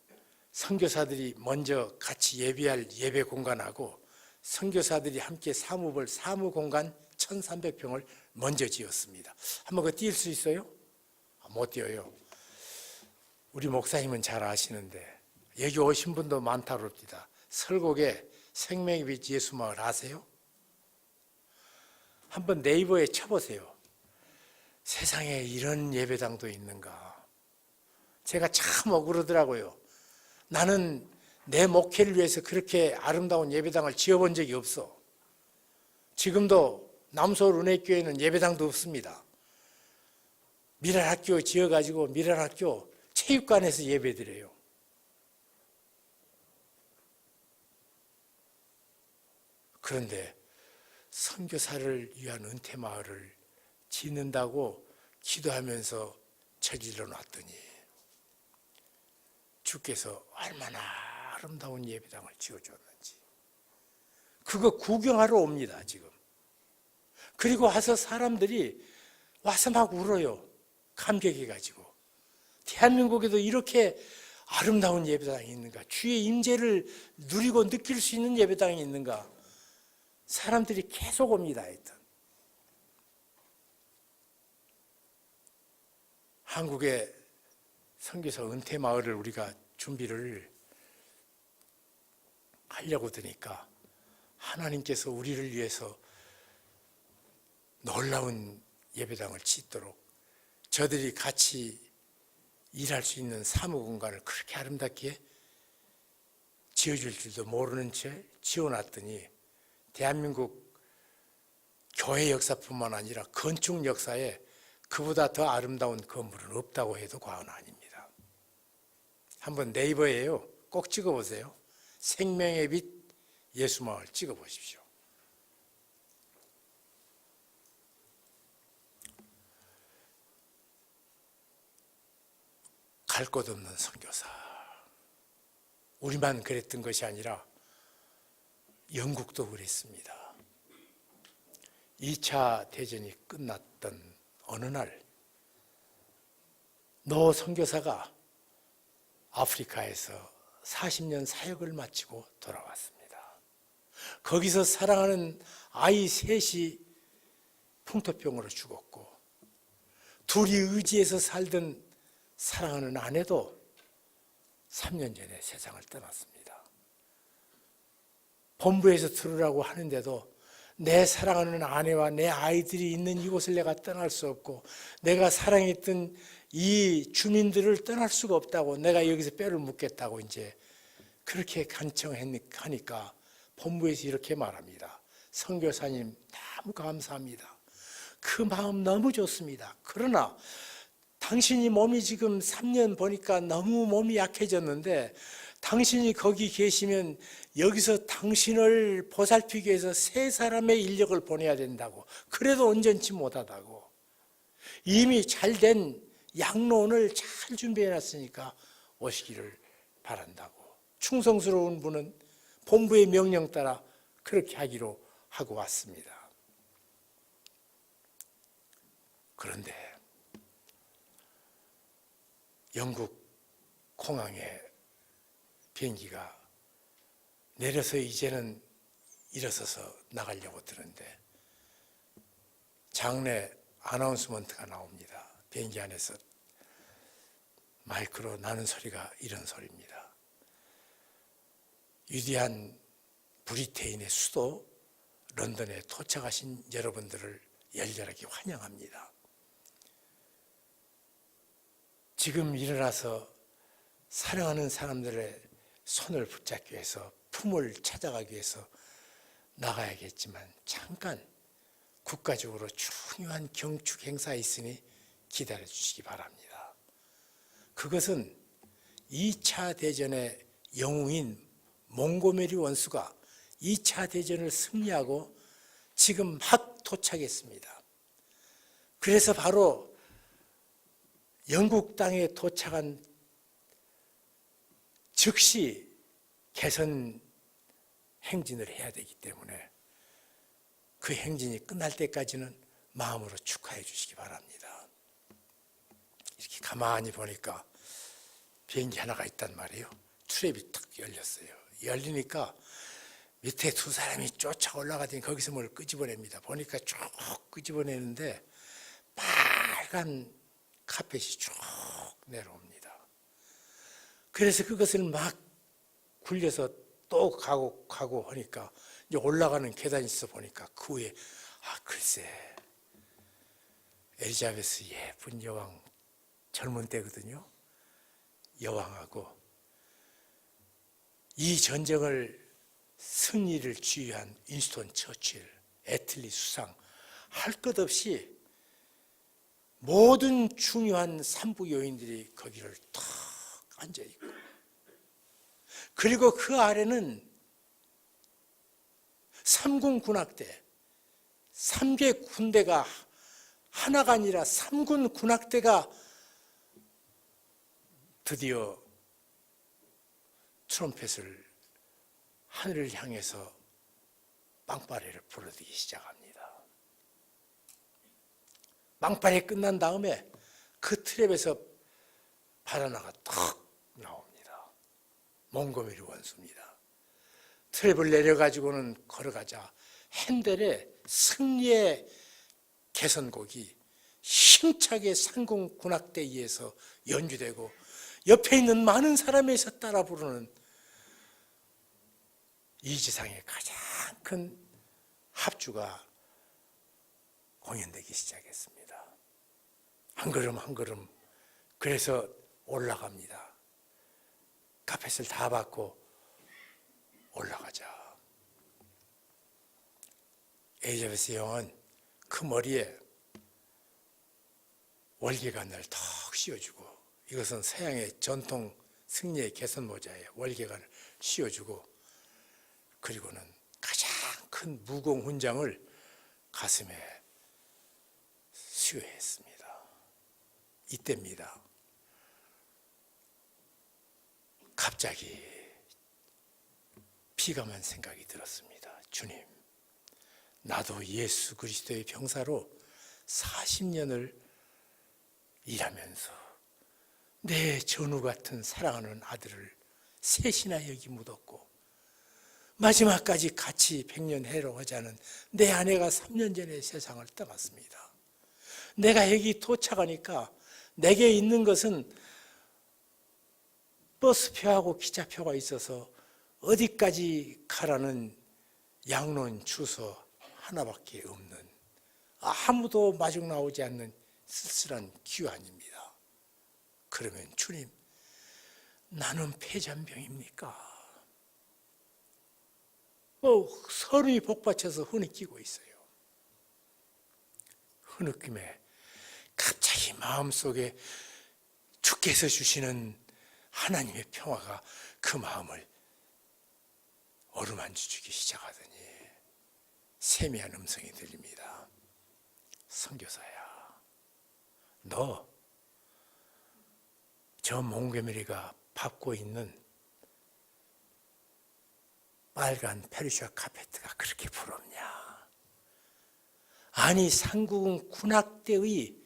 선교사들이 먼저 같이 예배할 예배 공간하고 선교사들이 함께 사무볼 사무 공간 1,300평을 먼저 지었습니다. 한번 그거 뛸 수 있어요? 못 뛰어요. 우리 목사님은 잘 아시는데 여기 오신 분도 많다 그럽니다. 설곡에 생명의 빛 예수마을 아세요? 한번 네이버에 쳐보세요. 세상에 이런 예배당도 있는가. 제가 참 억울하더라고요. 나는 내 목회를 위해서 그렇게 아름다운 예배당을 지어본 적이 없어. 지금도 남서울 은혜교회는 예배당도 없습니다. 미랄학교 지어가지고 미랄학교 체육관에서 예배드려요. 그런데 선교사를 위한 은퇴마을을 짓는다고 기도하면서 저질러 놨더니 주께서 얼마나 아름다운 예배당을 지어줬는지 그거 구경하러 옵니다 지금. 그리고 와서 사람들이 와서 막 울어요. 감격해가지고. 대한민국에도 이렇게 아름다운 예배당이 있는가? 주의 임재를 누리고 느낄 수 있는 예배당이 있는가? 사람들이 계속 옵니다. 하여튼. 한국의 선교사 은퇴 마을을 우리가 준비를 하려고 드니까 하나님께서 우리를 위해서 놀라운 예배당을 짓도록 저들이 같이 일할 수 있는 사무 공간을 그렇게 아름답게 지어줄 줄도 모르는 채 지어놨더니 대한민국 교회 역사뿐만 아니라 건축 역사에 그보다 더 아름다운 건물은 없다고 해도 과언 아닙니다. 한번 네이버에요. 꼭 찍어보세요. 생명의 빛 예수마을 찍어보십시오. 갈 곳 없는 선교사. 우리만 그랬던 것이 아니라 영국도 그랬습니다. 2차 대전이 끝났던 어느 날 노 선교사가 아프리카에서 40년 사역을 마치고 돌아왔습니다. 거기서 사랑하는 아이 셋이 풍토병으로 죽었고 둘이 의지해서 살던 사랑하는 아내도 3년 전에 세상을 떠났습니다. 본부에서 들으라고 하는데도 내 사랑하는 아내와 내 아이들이 있는 이곳을 내가 떠날 수 없고 내가 사랑했던 이 주민들을 떠날 수가 없다고 내가 여기서 뼈를 묻겠다고 이제 그렇게 간청하니까 본부에서 이렇게 말합니다. 선교사님 너무 감사합니다. 그 마음 너무 좋습니다. 그러나 당신이 몸이 지금 3년 보니까 너무 몸이 약해졌는데 당신이 거기 계시면 여기서 당신을 보살피기 위해서 3사람의 인력을 보내야 된다고. 그래도 온전치 못하다고. 이미 잘된 양로원을 잘 준비해 놨으니까 오시기를 바란다고. 충성스러운 분은 본부의 명령 따라 그렇게 하기로 하고 왔습니다. 그런데 영국 공항에 비행기가 내려서 이제는 일어서서 나가려고 드는데 장내 아나운스먼트가 나옵니다. 비행기 안에서 마이크로 나는 소리가 이런 소리입니다. 위대한 브리테인의 수도 런던에 도착하신 여러분들을 열렬하게 환영합니다. 지금 일어나서 사랑하는 사람들의 손을 붙잡기 위해서 품을 찾아가기 위해서 나가야겠지만 잠깐 국가적으로 중요한 경축 행사가 있으니 기다려 주시기 바랍니다. 그것은 2차 대전의 영웅인 몽고메리 원수가 2차 대전을 승리하고 지금 막 도착했습니다. 그래서 바로 영국 땅에 도착한 즉시 개선 행진을 해야 되기 때문에 그 행진이 끝날 때까지는 마음으로 축하해 주시기 바랍니다. 이렇게 가만히 보니까 비행기 하나가 있단 말이에요. 트랩이 탁 열렸어요. 열리니까 밑에 2사람이 쫓아 올라가더니 거기서 뭘 끄집어냅니다. 보니까 쭉 끄집어내는데 빨간 카펫이 쭉 내려옵니다. 그래서 그것을 막 굴려서 또 가고 하니까 이제 올라가는 계단이 있어 보니까 그 위에 글쎄 엘리자베스 예쁜 여왕 젊은 때거든요. 여왕하고 이 전쟁을 승리를 지휘한 윈스턴 처칠, 애틀리 수상 할 것 없이 모든 중요한 산부 요인들이 거기를 탁 앉아있고 그리고 그 아래는 3군 군악대 3개 군대가 하나가 아니라 3군 군악대가 드디어 트럼펫을 하늘을 향해서 빵빠레를 불어대기 시작합니다. 빵빠레 끝난 다음에 그 트랩에서 바나나가 탁 나옵니다. 몽고메리 원수입니다. 트랩을 내려가지고는 걸어가자 핸델의 승리의 개선곡이 힘차게 상공 군악대에 의해서 연주되고 옆에 있는 많은 사람에서 따라 부르는 이 지상의 가장 큰 합주가 공연되기 시작했습니다. 한 걸음 한 걸음 그래서 올라갑니다. 카펫을 다 받고 올라가자. 엘리자베스 여왕은 그 머리에 월계관을 턱 씌워주고 이것은 서양의 전통 승리의 개선 모자예요. 월계관을 씌워주고 그리고는 가장 큰 무공 훈장을 가슴에 수여했습니다. 이때입니다. 갑자기 비감한 생각이 들었습니다. 주님, 나도 예수 그리스도의 병사로 40년을 일하면서 내 전우 같은 사랑하는 아들을 셋이나 여기 묻었고 마지막까지 같이 백년해로 하자는 내 아내가 3년 전에 세상을 떠났습니다. 내가 여기 도착하니까 내게 있는 것은 버스표하고 기차표가 있어서 어디까지 가라는 양로원 주소 하나밖에 없는 아무도 마중 나오지 않는 쓸쓸한 귀환입니다. 그러면 주님, 나는 폐잔병입니까? 서름이 복받쳐서 흐느끼고 있어요. 흐느낌에 갑자기 마음속에 주께서 주시는 하나님의 평화가 그 마음을 어루만져 주기 시작하더니 세미한 음성이 들립니다. 선교사야, 너 저 몽고메리가 밟고 있는 빨간 페르시아 카페트가 그렇게 부럽냐? 아니, 상국은 군악대의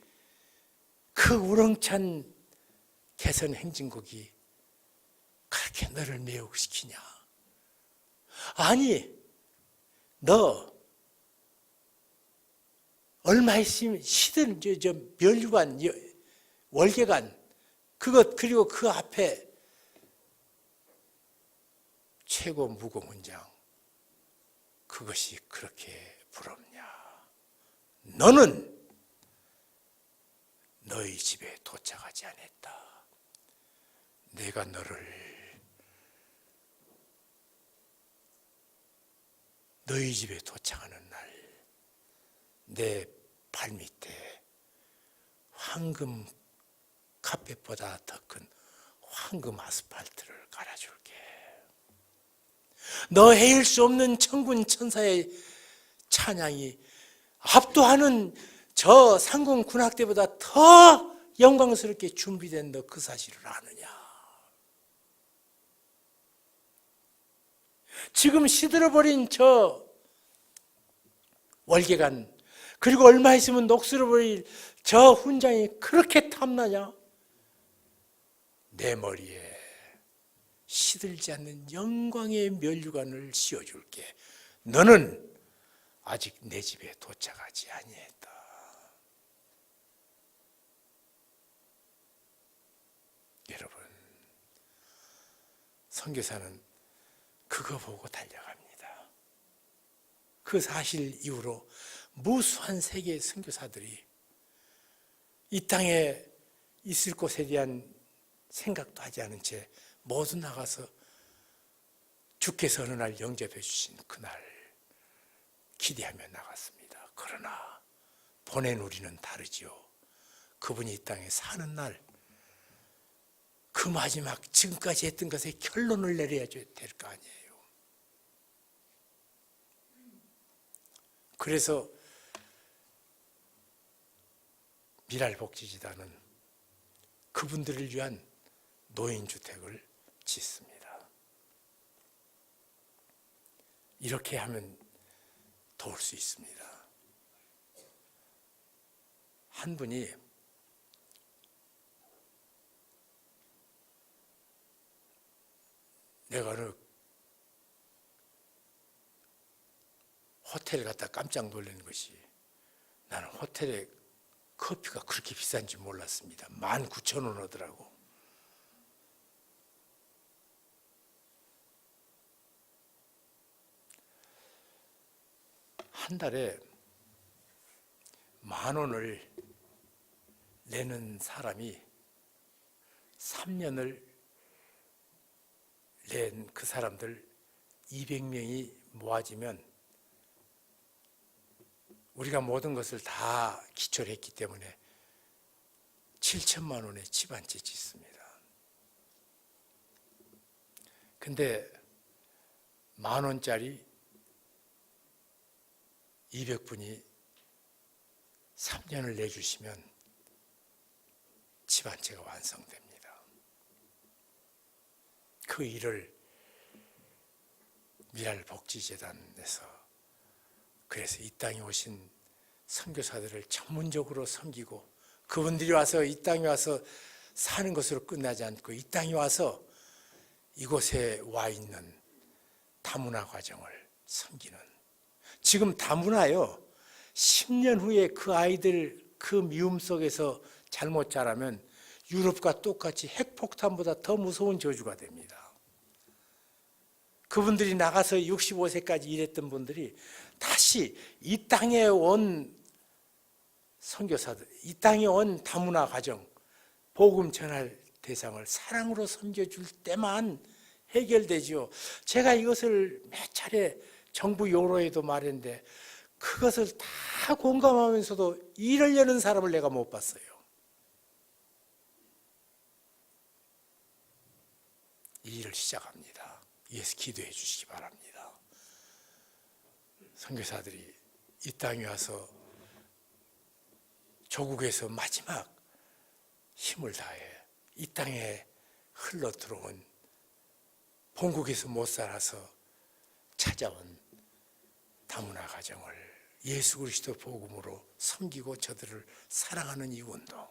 그 우렁찬 개선 행진곡이 그렇게 너를 매혹시키냐? 아니, 너 얼마 있으면 시들 저 멸류관, 월계관 그것, 그리고 그 앞에 최고 무공훈장, 그것이 그렇게 부럽냐? 너는 너희 집에 도착하지 않았다. 내가 너희 집에 도착하는 날 내 발밑에 황금 카펫보다 더 큰 황금 아스팔트를 깔아줄게. 너 헤일 수 없는 천군 천사의 찬양이 압도하는 저 상공 군악대보다 더 영광스럽게 준비된 너 그 사실을 아느냐? 지금 시들어버린 저 월계관, 그리고 얼마 있으면 녹슬어버릴 저 훈장이 그렇게 탐나냐? 내 머리에 시들지 않는 영광의 면류관을 씌워줄게. 너는 아직 내 집에 도착하지 아니했다. 여러분, 선교사는 그거 보고 달려갑니다. 그 사실 이후로 무수한 세계의 선교사들이 이 땅에 있을 곳에 대한 생각도 하지 않은 채 모두 나가서 주께서 어느 날 영접해 주신 그날 기대하며 나갔습니다. 그러나 보낸 우리는 다르지요. 그분이 이 땅에 사는 날 그 마지막 지금까지 했던 것에 결론을 내려야 될 거 아니에요. 그래서 미랄복지재단은 그분들을 위한 노인주택을 짓습니다. 이렇게 하면 도울 수 있습니다. 한 분이 내가 어느 호텔에 갔다 깜짝 놀란 것이, 나는 호텔에 커피가 그렇게 비싼지 몰랐습니다. 19,000원 하더라고. 한 달에 10,000원을 내는 사람이 3년을 낸 그 사람들 200명이 모아지면 우리가 모든 것을 다 기초를 했기 때문에 7천만 원의 집 한 채 짓습니다. 근데 10,000원짜리 200분이 3년을 내주시면 집 한 채가 완성됩니다. 그 일을 미랄복지재단에서, 그래서 이 땅에 오신 선교사들을 전문적으로 섬기고 그분들이 와서 이 땅에 와서 사는 것으로 끝나지 않고 이 땅에 와서 이곳에 와 있는 다문화 과정을 섬기는, 지금 다문화요 10년 후에 그 아이들 그 미움 속에서 잘못 자라면 유럽과 똑같이 핵폭탄보다 더 무서운 저주가 됩니다. 그분들이 나가서 65세까지 일했던 분들이 다시 이 땅에 온 선교사들, 이 땅에 온 다문화 가정, 복음 전할 대상을 사랑으로 섬겨줄 때만 해결되지요. 제가 이것을 몇 차례 정부 요로에도 말했는데 그것을 다 공감하면서도 일을 여는 사람을 내가 못 봤어요. 이 일을 시작합니다. 위해서 기도해 주시기 바랍니다. 선교사들이 이 땅에 와서 조국에서 마지막 힘을 다해 이 땅에 흘러 들어온 본국에서 못 살아서 찾아온 다문화 가정을 예수 그리스도 복음으로 섬기고 저들을 사랑하는 이 운동,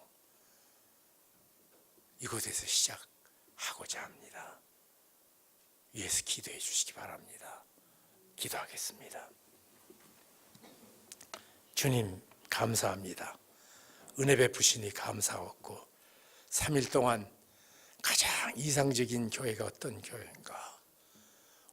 이곳에서 시작하고자 합니다. 위해서 기도해 주시기 바랍니다. 기도하겠습니다. 주님 감사합니다. 은혜 베푸시니 감사하고 3일 동안 가장 이상적인 교회가 어떤 교회인가,